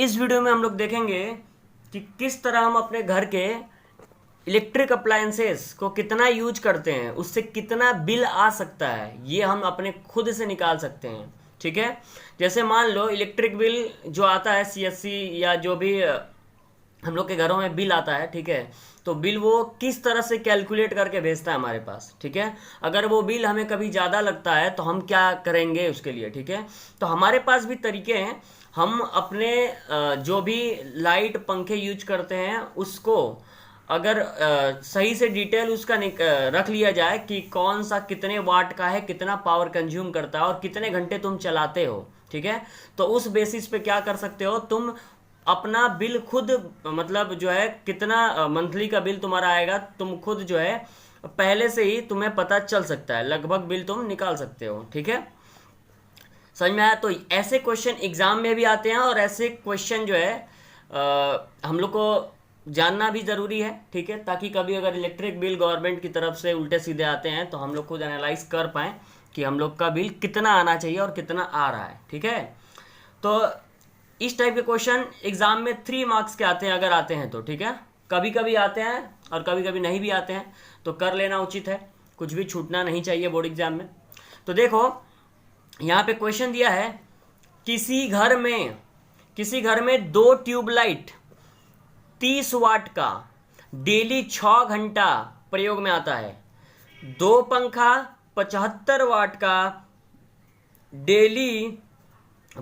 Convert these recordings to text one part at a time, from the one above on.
इस वीडियो में हम लोग देखेंगे कि किस तरह हम अपने घर के इलेक्ट्रिक अप्लायंसेस को कितना यूज करते हैं, उससे कितना बिल आ सकता है, ये हम अपने खुद से निकाल सकते हैं। ठीक है, जैसे मान लो इलेक्ट्रिक बिल जो आता है सीएससी या जो भी हम लोग के घरों में बिल आता है, ठीक है, तो बिल वो किस तरह से कैलकुलेट करके भेजता है हमारे पास। ठीक है, अगर वो बिल हमें कभी ज़्यादा लगता है तो हम क्या करेंगे उसके लिए। ठीक है, तो हमारे पास भी तरीके हैं। हम अपने जो भी लाइट पंखे यूज करते हैं उसको अगर सही से डिटेल उसका रख लिया जाए कि कौन सा कितने वाट का है, कितना पावर कंज्यूम करता है और कितने घंटे तुम चलाते हो। ठीक है, तो उस बेसिस पे क्या कर सकते हो, तुम अपना बिल खुद, मतलब जो है कितना मंथली का बिल तुम्हारा आएगा, तुम खुद जो है पहले से ही तुम्हें पता चल सकता है, लगभग बिल तुम निकाल सकते हो। ठीक है, समझ में आया? तो ऐसे क्वेश्चन एग्जाम में भी आते हैं और ऐसे क्वेश्चन जो है हम लोग को जानना भी ज़रूरी है। ठीक है, ताकि कभी अगर इलेक्ट्रिक बिल गवर्नमेंट की तरफ से उल्टे सीधे आते हैं तो हम लोग खुद एनालाइज कर पाएँ कि हम लोग का बिल कितना आना चाहिए और कितना आ रहा है। ठीक है, तो इस टाइप के क्वेश्चन एग्जाम में 3 मार्क्स के आते हैं, अगर आते हैं तो। ठीक है, कभी कभी आते हैं और कभी कभी नहीं भी आते हैं, तो कर लेना उचित है, कुछ भी छूटना नहीं चाहिए बोर्ड एग्जाम में। तो देखो यहाँ पे क्वेश्चन दिया है, किसी घर में 2 ट्यूबलाइट 30 वाट का डेली 6 घंटा प्रयोग में आता है, 2 पंखा 75 वाट का डेली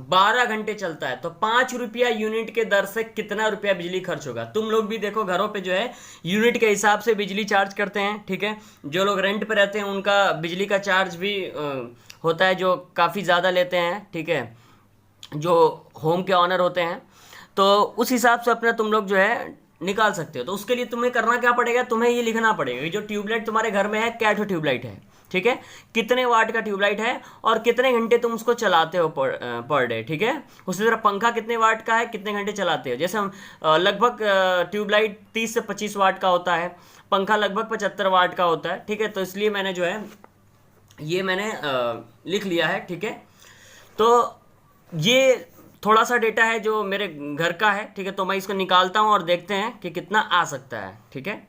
12 घंटे चलता है, तो 5 रुपया यूनिट के दर से कितना रुपया बिजली खर्च होगा। तुम लोग भी देखो घरों पे जो है यूनिट के हिसाब से बिजली चार्ज करते हैं। ठीक है, जो लोग रेंट पे रहते हैं उनका बिजली का चार्ज भी होता है जो काफ़ी ज़्यादा लेते हैं। ठीक है, जो होम के ऑनर होते हैं, तो उस हिसाब से अपना तुम लोग जो है निकाल सकते हो। तो उसके लिए तुम्हें करना क्या पड़ेगा, तुम्हें ये लिखना पड़ेगा कि जो ट्यूबलाइट तुम्हारे घर में है क्या ट्यूबलाइट है। ठीक है, कितने वाट का ट्यूबलाइट है और कितने घंटे तुम उसको चलाते हो पर डे। ठीक है, उसी तरह पंखा कितने वाट का है, कितने घंटे चलाते हो। जैसे हम लगभग ट्यूबलाइट 30 से 25 वाट का होता है, पंखा लगभग 75 वाट का होता है। ठीक है, तो इसलिए मैंने जो है ये मैंने लिख लिया है। ठीक है, तो ये थोड़ा सा डेटा है जो मेरे घर का है। ठीक है, तो मैं इसको निकालता हूँ और देखते हैं कि कितना आ सकता है। ठीक है,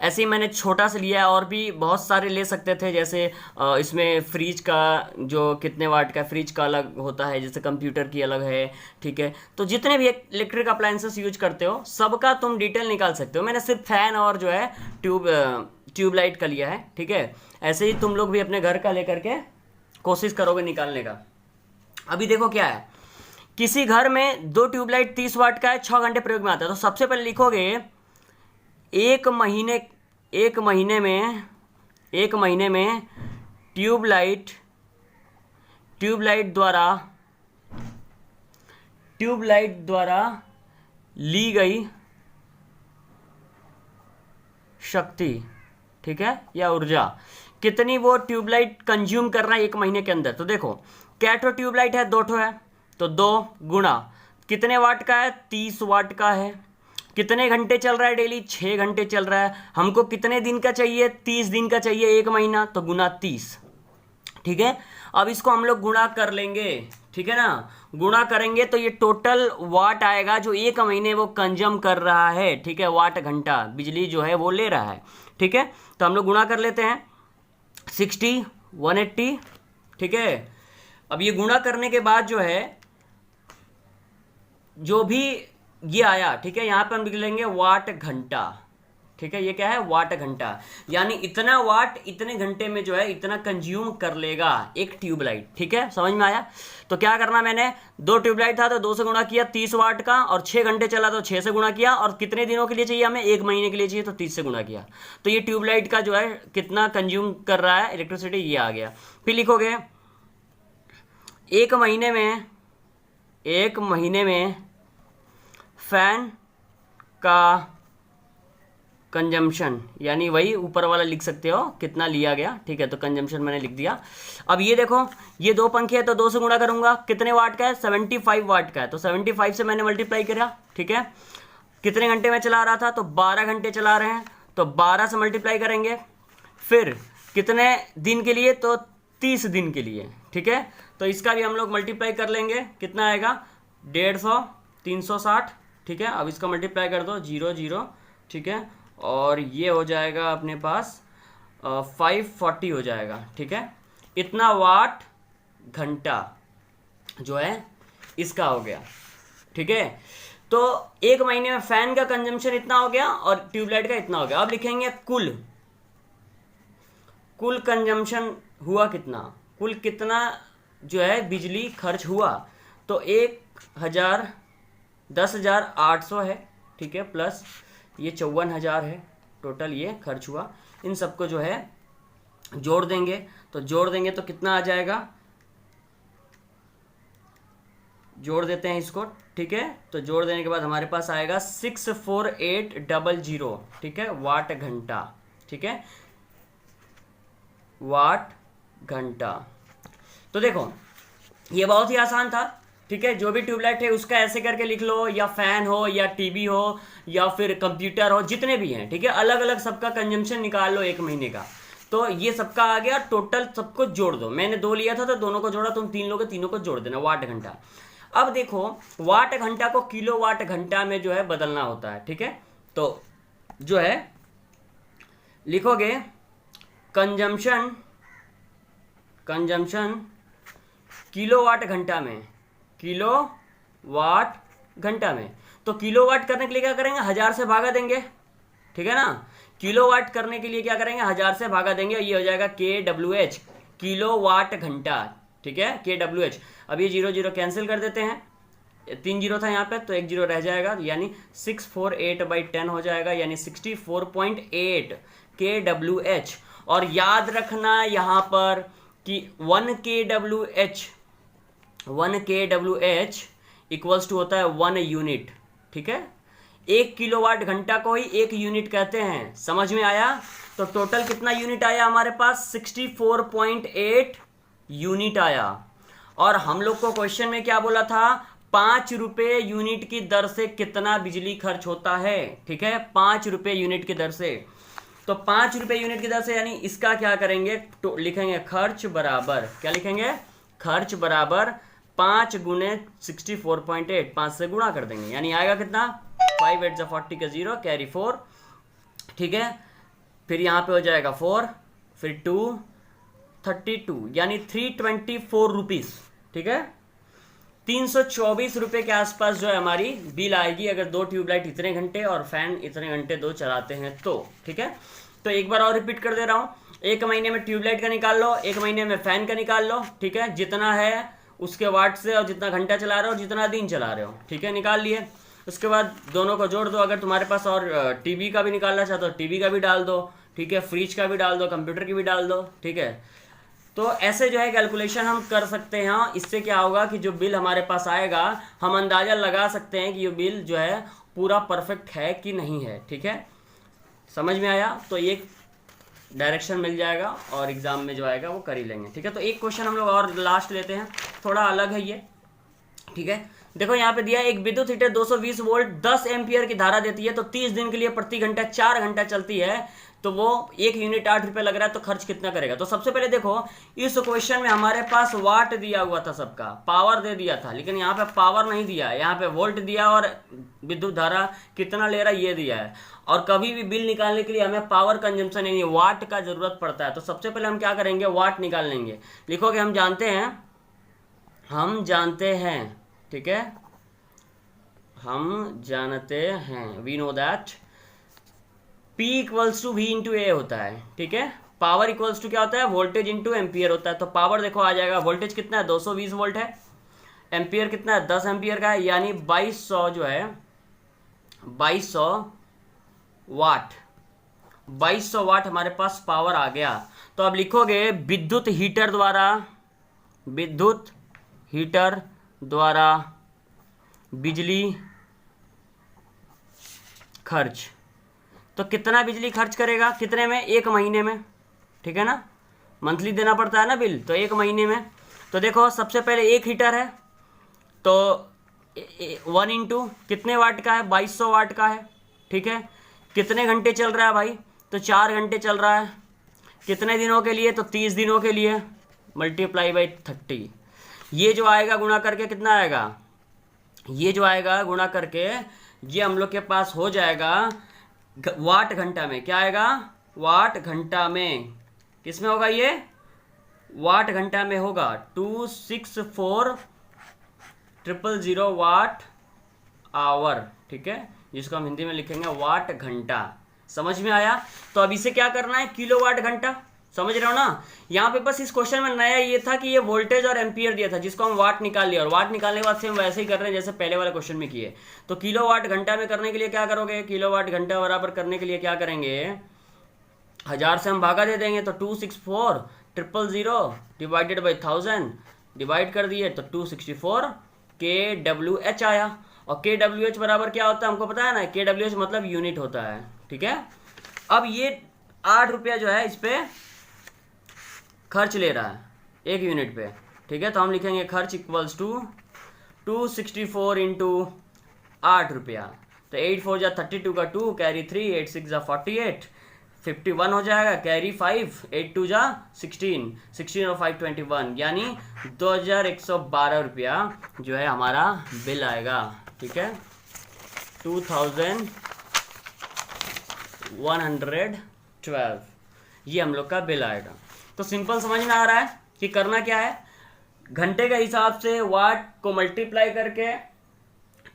ऐसे ही मैंने छोटा सा लिया है, और भी बहुत सारे ले सकते थे। जैसे इसमें फ्रिज का जो कितने वाट का, फ्रिज का अलग होता है, जैसे कंप्यूटर की अलग है। ठीक है, तो जितने भी इलेक्ट्रिक अप्लायंसेस यूज करते हो सबका तुम डिटेल निकाल सकते हो। मैंने सिर्फ फैन और जो है ट्यूबलाइट का लिया है। ठीक है, ऐसे ही तुम लोग भी अपने घर का लेकर के कोशिश करोगे निकालने का। अभी देखो क्या है, किसी घर में 2 ट्यूबलाइट 30 वाट का है, 6 घंटे प्रयोग में आता है। तो सबसे पहले लिखोगे एक महीने में ट्यूबलाइट द्वारा ली गई शक्ति, ठीक है, या ऊर्जा, कितनी वो ट्यूबलाइट कंज्यूम कर रहा है 1 महीने के अंदर। तो देखो क्या ठो ट्यूबलाइट है, 2 ठो है, तो 2 गुणा कितने वाट का है, 30 वाट का है। कितने घंटे चल रहा है डेली, 6 घंटे चल रहा है। हमको कितने दिन का चाहिए, 30 दिन का चाहिए 1 महीना, तो गुना 30। ठीक है, अब इसको हम लोग गुणा कर लेंगे। ठीक है ना, गुणा करेंगे तो ये टोटल वाट आएगा जो 1 महीने वो कंज्यूम कर रहा है। ठीक है, वाट घंटा बिजली जो है वो ले रहा है। ठीक है, तो हम लोग गुणा कर लेते हैं, 60 180। ठीक है, अब ये गुणा करने के बाद जो है जो भी ये आया, ठीक है, यहां पे हम लिख लेंगे वाट घंटा। ठीक है, ये क्या है, वाट घंटा, यानी इतना वाट इतने घंटे में जो है इतना कंज्यूम कर लेगा एक ट्यूबलाइट। ठीक है, समझ में आया? तो क्या करना, मैंने 2 ट्यूबलाइट था तो 2 से गुणा किया 30 वाट का, और 6 घंटे चला तो 6 से गुणा किया, और कितने दिनों के लिए चाहिए हमें, 1 महीने के लिए चाहिए, तो 30 से गुणा किया। तो ये ट्यूबलाइट का जो है कितना कंज्यूम कर रहा है इलेक्ट्रिसिटी, ये आ गया। फिर लिखोगे 1 महीने में फैन का कंजम्पशन, यानी वही ऊपर वाला लिख सकते हो कितना लिया गया। ठीक है, तो कंजम्पशन मैंने लिख दिया। अब ये देखो ये 2 पंखे है तो 2 से गुणा करूंगा, कितने वाट का है, 75 वाट का है, तो 75 से मैंने मल्टीप्लाई किया। ठीक है, कितने घंटे में चला रहा था, तो 12 घंटे चला रहे हैं, तो 12 से मल्टीप्लाई करेंगे। फिर कितने दिन के लिए, तो 30 दिन के लिए। ठीक है, तो इसका भी हम लोग मल्टीप्लाई कर लेंगे, कितना आएगा, 150 360, ठीक है। अब इसका मल्टीप्लाई कर दो, 0 0, ठीक है, और ये हो जाएगा अपने पास 540 हो जाएगा, ठीक है। इतना वाट घंटा जो है इसका हो गया, ठीक है। तो एक महीने में फैन का कंजम्पशन इतना हो गया और ट्यूबलाइट का इतना हो गया। अब लिखेंगे कुल कंजम्पशन हुआ कितना, कुल कितना जो है बिजली खर्च हुआ। तो 10,800 है, ठीक है, प्लस ये 54,000 है टोटल ये खर्च हुआ। इन सबको जो है जोड़ देंगे, तो जोड़ देंगे तो कितना आ जाएगा, जोड़ देते हैं इसको, ठीक है। तो जोड़ देने के बाद हमारे पास आएगा 64800, ठीक है, वाट घंटा, ठीक है, वाट घंटा। तो देखो ये बहुत ही आसान था, ठीक है। जो भी ट्यूबलाइट है उसका ऐसे करके लिख लो, या फैन हो या टीवी हो या फिर कंप्यूटर हो, जितने भी हैं, ठीक है, अलग अलग सबका कंजम्पशन निकाल लो एक महीने का। तो ये सबका आ गया, टोटल सबको जोड़ दो। मैंने 2 लिया था तो दोनों को जोड़ा, तुम 3 लोगे, तीनों को जोड़ देना, वाट घंटा। अब देखो वाट घंटा को किलो वाट घंटा में जो है बदलना होता है, ठीक है। तो जो है लिखोगे कंजम्पशन किलोवाट घंटा में, किलोवाट घंटा में। तो किलोवाट करने के लिए क्या करेंगे, 1000 से भागा देंगे, ठीक है ना। किलोवाट करने के लिए क्या करेंगे, 1000 से भागा देंगे, ये हो जाएगा KWH, किलोवाट घंटा, ठीक है, KWH। अब ये 0 0 कैंसिल कर देते हैं, 3 0 था यहाँ पे तो 1 0 रह जाएगा, यानी 648/10 हो जाएगा, यानी 64.8 KWH। और याद रखना यहाँ पर कि 1 kWh इक्वल्स टू होता है 1 यूनिट, ठीक है। 1 किलोवाट घंटा को ही 1 यूनिट कहते हैं, समझ में आया। तो टोटल कितना यूनिट आया हमारे पास, 64.8 यूनिट आया। और हम लोग को क्वेश्चन में क्या बोला था, 5 रुपए यूनिट की दर से कितना बिजली खर्च होता है, ठीक है, 5 रुपए यूनिट की दर से। तो 5 रुपए यूनिट की दर से, यानी इसका क्या करेंगे, तो लिखेंगे खर्च बराबर, क्या लिखेंगे, खर्च बराबर 5 गुने 64.8, 5 से गुणा कर देंगे, यानी आएगा कितना, 5 8 40 का 0 कैरी 4, ठीक है। फिर यहाँ पे हो जाएगा 4, फिर 2 32, यानी 324 रुपीज, ठीक है, 324 रुपए के आसपास जो है हमारी बिल आएगी, अगर 2 ट्यूबलाइट इतने घंटे और फैन इतने घंटे 2 चलाते हैं तो, ठीक है। तो एक बार और रिपीट कर दे रहा हूं, एक महीने में ट्यूबलाइट का निकाल लो, एक महीने में फैन का निकाल लो, ठीक है, जितना है उसके वाट से और जितना घंटा चला रहे हो, जितना दिन चला रहे हो, ठीक है, निकाल लिए। उसके बाद दोनों को जोड़ दो, अगर तुम्हारे पास और टीवी का भी निकालना चाहते हो टीवी का भी डाल दो, ठीक है, फ्रिज का भी डाल दो, कंप्यूटर की भी डाल दो, ठीक है। तो ऐसे जो है कैलकुलेशन हम कर सकते हैं। इससे क्या होगा कि जो बिल हमारे पास आएगा हम अंदाजा लगा सकते हैं कि ये बिल जो है पूरा परफेक्ट है कि नहीं है, ठीक है, समझ में आया। तो एक डायरेक्शन मिल जाएगा और एग्जाम में जो आएगा वो कर ही लेंगे, ठीक है। तो एक क्वेश्चन हम लोग और लास्ट लेते हैं, थोड़ा अलग है ये, ठीक है। देखो यहाँ पे दिया, एक विद्युत हीटर 220 वोल्ट 10 एम्पियर की धारा देती है, तो 30 दिन के लिए प्रति घंटा 4 घंटा चलती है, तो वो 1 यूनिट 8 रुपए लग रहा है, तो खर्च कितना करेगा। तो सबसे पहले देखो इस क्वेश्चन में हमारे पास वाट दिया हुआ था, सबका पावर दे दिया था, लेकिन यहाँ पे पावर नहीं दिया है, यहाँ पे वोल्ट दिया और विद्युत धारा कितना ले रहा है ये दिया है। और कभी भी बिल निकालने के लिए हमें पावर कंजम्पशन यानी वाट का जरूरत पड़ता है। तो सबसे पहले हम क्या करेंगे, वाट निकाल लेंगे। लिखोगे हम जानते हैं, ठीक है, हम जानते हैं, we know that P equals to V into A होता है, ठीक है। पावर इक्वल्स टू क्या होता है, वोल्टेज इंटू एम्पियर होता है। तो पावर देखो आ जाएगा, वोल्टेज कितना है 220 वोल्ट है, एम्पियर कितना है 10 एम्पियर का है, यानी 2200 जो है 2200 वाट, 2200 वाट हमारे पास पावर आ गया। तो अब लिखोगे विद्युत हीटर द्वारा बिजली खर्च, तो कितना बिजली खर्च करेगा, कितने में, 1 महीने में, ठीक है ना, मंथली देना पड़ता है ना बिल, तो 1 महीने में। तो देखो सबसे पहले एक हीटर है तो 1 इंटू कितने वाट का है, 2200 वाट का है, ठीक है। कितने घंटे चल रहा है भाई, तो 4 घंटे चल रहा है। कितने दिनों के लिए, तो 30 दिनों के लिए, मल्टीप्लाई बाई 30, ये जो आएगा गुणा करके कितना आएगा ये जो आएगा गुणा करके ये हम लोग के पास हो जाएगा वाट घंटा में। क्या आएगा? वाट घंटा में। किस में होगा ये? वाट घंटा में होगा। 264000 वाट आवर, ठीक है, जिसको हम हिंदी में लिखेंगे वाट घंटा। समझ में आया? तो अब इसे क्या करना है? किलोवाट घंटा। समझ रहे हो ना? यहाँ पे बस इस क्वेश्चन में नया ये था कि ये वोल्टेज और एम्पियर दिया था, जिसको हम वाट निकाल लिया, और वाट निकालने के बाद से हम वैसे ही कर रहे हैं जैसे पहले वाले क्वेश्चन में किए। तो किलोवाट घंटा में करने के लिए क्या करोगे? किलोवाट घंटा बराबर करने के लिए क्या करेंगे? 1000 से हम भागा दे देंगे, तो 264000 डिवाइडेड बाई 1000 डिवाइड कर दिए तो 264 kWh आया। और kWh बराबर क्या होता है हमको पता है ना? kWh मतलब यूनिट होता है, ठीक है। अब ये 8 रुपया जो है इस पे खर्च ले रहा है एक यूनिट पे, ठीक है। तो हम लिखेंगे खर्च इक्वल्स टू 264 इंटू 8 रुपया। तो 8 4 जा 32 का 2, कैरी 3, 8 6 जा 48, 51 हो जाएगा, कैरी 5, 8 2 जा 16, 16 और 5 21, यानी 2112 रुपया जो है हमारा बिल आएगा, ठीक है। 2112 ये हम लोग का बिल आएगा। तो सिंपल समझ में आ रहा है कि करना क्या है? घंटे के हिसाब से वाट को मल्टीप्लाई करके,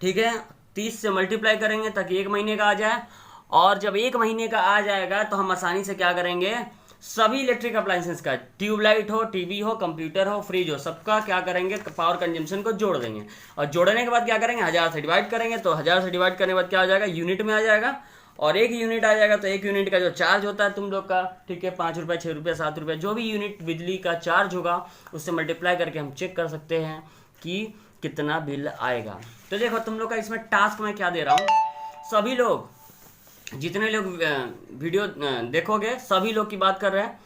ठीक है, 30 से मल्टीप्लाई करेंगे ताकि 1 महीने का आ जाए। और जब 1 महीने का आ जाएगा तो हम आसानी से क्या करेंगे? सभी इलेक्ट्रिक अप्लायंसेस का, ट्यूबलाइट हो, टीवी हो, कंप्यूटर हो, फ्रिज हो, सबका क्या करेंगे? पावर कंजम्पशन को जोड़ देंगे। और जोड़ने के बाद क्या करेंगे? 1000 से डिवाइड करेंगे। तो 1000 से डिवाइड करने के बाद क्या हो जाएगा? यूनिट में आ जाएगा। और 1 यूनिट आ जाएगा तो 1 यूनिट का जो चार्ज होता है तुम लोग का, ठीक है, 5 रुपये, 6 रुपये, 7 रुपये, जो भी यूनिट बिजली का चार्ज होगा उससे मल्टीप्लाई करके हम चेक कर सकते हैं कि कितना बिल आएगा। तो देखो तुम लोग का इसमें टास्क मैं क्या दे रहा हूँ, सभी लोग, जितने लोग वीडियो देखोगे, सभी लोग की बात कर रहे हैं,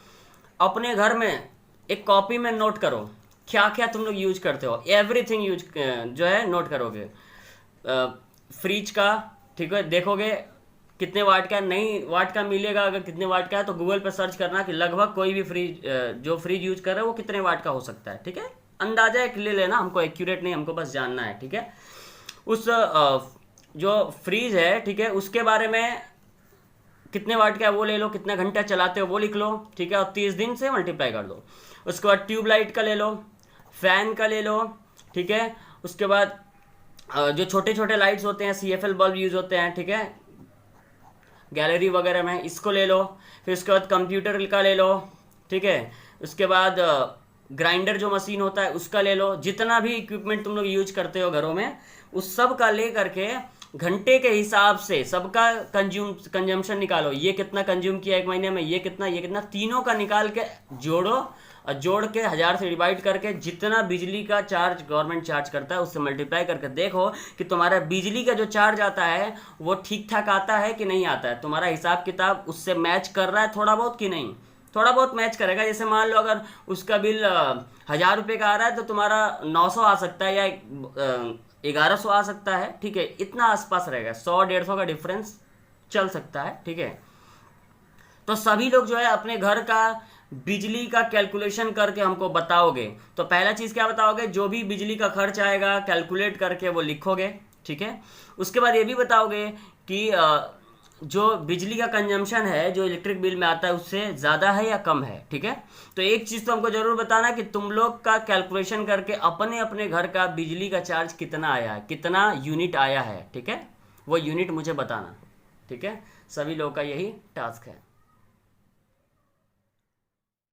अपने घर में एक कॉपी में नोट करो क्या क्या तुम लोग यूज करते हो। एवरीथिंग यूज जो है नोट करोगे। फ्रिज का, ठीक है, देखोगे कितने वाट का, नहीं वाट का मिलेगा, अगर कितने वाट का है तो गूगल पे सर्च करना कि लगभग कोई भी फ्रिज जो फ्रिज यूज कर रहे हो वो कितने वाट का हो सकता है, ठीक है। अंदाजा एक ले लेना, हमको एक्यूरेट नहीं, हमको बस जानना है, ठीक है। उस जो फ्रिज है, ठीक है, उसके बारे में कितने वाट का है वो ले लो, कितना घंटा चलाते हो वो लिख लो, ठीक है, और 30 दिन से मल्टीप्लाई कर दो। उसके बाद ट्यूबलाइट का ले लो, फैन का ले लो, ठीक है। उसके बाद जो छोटे छोटे लाइट्स होते हैं, CFL बल्ब यूज होते हैं, ठीक है, गैलरी वगैरह में, इसको ले लो। फिर उसके बाद कंप्यूटर का ले लो, ठीक है। उसके बाद ग्राइंडर जो मशीन होता है उसका ले लो। जितना भी इक्विपमेंट तुम लोग यूज करते हो घरों में, उस सब का ले करके घंटे के हिसाब से सबका कंजम्पशन निकालो। ये कितना कंज्यूम किया 1 महीने में, ये कितना, तीनों का निकाल के जोड़ो, और जोड़ के 1000 से डिवाइड करके जितना बिजली का चार्ज गवर्नमेंट चार्ज करता है उससे मल्टीप्लाई करके देखो कि तुम्हारा बिजली का जो चार्ज आता है वो ठीक ठाक आता है कि नहीं आता है। तुम्हारा हिसाब किताब उससे मैच कर रहा है थोड़ा बहुत कि नहीं? थोड़ा बहुत मैच करेगा। जैसे मान लो अगर उसका बिल 1000 रुपये का आ रहा है तो तुम्हारा 900 आ सकता है या 1100 आ सकता है, ठीक है, इतना आसपास रहेगा, 100-150 का डिफरेंस चल सकता है, ठीक है। तो सभी लोग जो है अपने घर का बिजली का कैलकुलेशन करके हमको बताओगे। तो पहला चीज क्या बताओगे? जो भी बिजली का खर्च आएगा कैलकुलेट करके वो लिखोगे, ठीक है। उसके बाद ये भी बताओगे कि जो बिजली का कंजम्पशन है जो इलेक्ट्रिक बिल में आता है उससे ज़्यादा है या कम है, ठीक है। तो एक चीज़ तो हमको ज़रूर बताना कि तुम लोग का कैलकुलेशन करके अपने अपने घर का बिजली का चार्ज कितना आया है, कितना यूनिट आया है, ठीक है, वो यूनिट मुझे बताना, ठीक है। सभी लोगों का यही टास्क है।